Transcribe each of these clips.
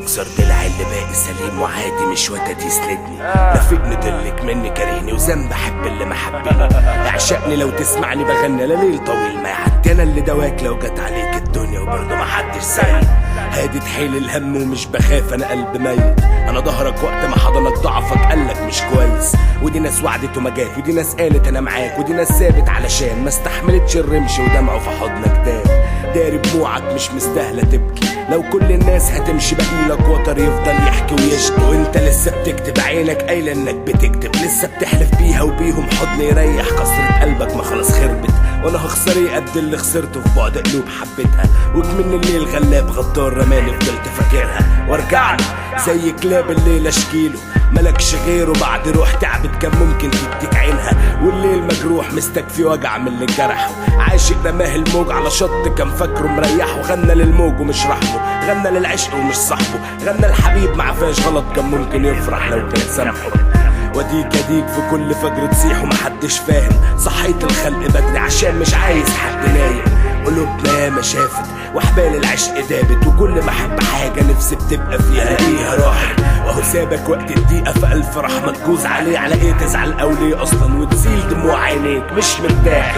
اكسر ضلع اللي باقي سليم وعادي مش وتد يسندني. لفقني ضلك مني كارهني وذنب احب اللي ما حبني. اعشقني لو تسمعني بغنى لليل طويل ما يعدي. انا اللي دواك لو جت عليك الدنيا وبرضه ما حدش سايق. هادي تحيل الهم ومش بخاف انا قلب ميت. انا ظهرك وقت ما حضنك ضعفك قالك مش كويس. ودي ناس وعدت وما جات ودي ناس قالت انا معاك ودي ناس ثابت علشان ما استحملتش الرمش ودمعه في حضنك داب. داري دموعك مش مستاهله تبكي. لو كل الناس هتمشي بقيلك وتر يفضل يحكي ويشكي. وانت لسه بتكتب عينك قايله انك بتكتب. لسه بتحلف بيها وبيهم حضن يريح. كسرة قلبك ما خلاص خربت. وانا هخسر ايه قد اللي خسرته في بعد قلوب حبتها. وكمن الليل غلاب غدار رماني فضلت فاكرها. وارجعلي زي كلاب الليل اشكيله. ملكش غيره بعد روح تعبت كان ممكن تديك عينها. والليل مجروح مستكفي وجع من اللي جرحه. عاشق رماه الموج على شط كان فاكره مريحه. غنى للموج ومش رحمه. غنى للعشق ومش صاحبه. غنى الحبيب معفاش غلط كان ممكن يفرح لو كان سامحه. وديك اديك في كل فجر تصيح ومحدش فاهم. صحيت الخلق بدري عشان مش عايز حد نايم. قلوبنا ياما شافت وحبال العشق دابت. وكل ما احب حاجه نفسي بتبقى فيها ايه راحت. واهو سابك وقت الضيقه في الف رحمه تجوز عليه. على ايه تزعل او ليه اصلا وتزيل دموع عينيك مش مرتاح.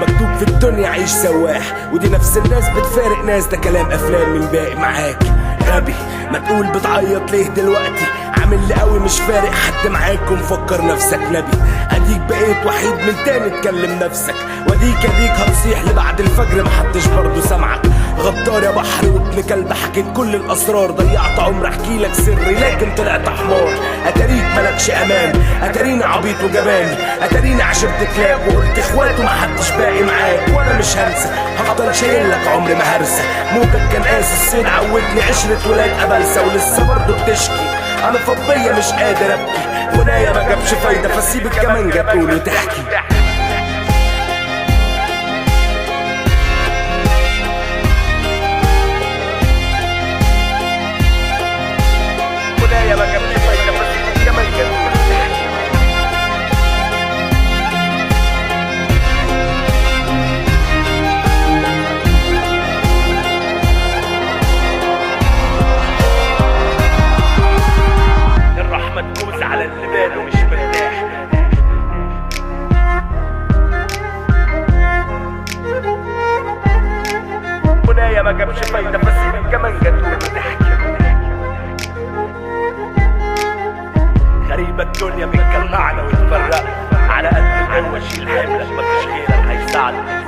مكتوب في الدنيا عيش سواح. ودي نفس الناس بتفارق ناس ده كلام افلام من باقي معاك. غبي ما تقول بتعيط ليه دلوقتي. عامل لي قوي مش فارق حد معاك ومفكر نفسك نبي. اديك بقيت وحيد من تاني تكلم نفسك. وديك اديك هتصيح لبعد الفجر محدش برضه سمعك. غدار يا بحر وابن كلب حكيت كل الاسرار. ضيعت عمر احكي لك سري لكن طلعت حمار. اتاريك ملكش امان. اتاريني عبيط وجبان. اتاريني عشرت كلاب وقلت اخوات ومحدش باقي معاك. وانا مش هنسى هفضل شايل لك عمري ما هرسى. موجك كان قاسي الصيد عودني عشرة ولاد قبلسه. ولسه برضه بتشكي انا فضية مش قادر ابكي. غنايا ما جابش فايدة فسيب الكمانجة تقول وتحكي. غنايا ما جابش فايدة فسيب الكمانجة تقول وتحكي. الرحمة تجوز على اللي باله مش مرتاح. غنايا ما جابش فايدة فسيب الكمانجة تقول وتحكي. غريبة الدنيا بتجمعنا وتفرقنا. على قد القوة شيل حملك مفيش غيرك هيساعدك.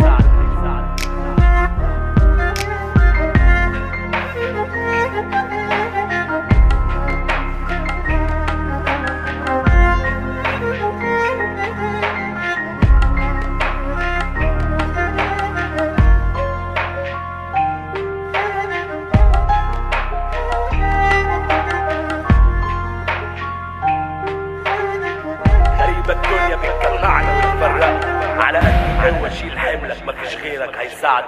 الدنيا بتجمعنا وتفرقنا. على قد القوة شيل حملك مفيش غيرك هيساعدك.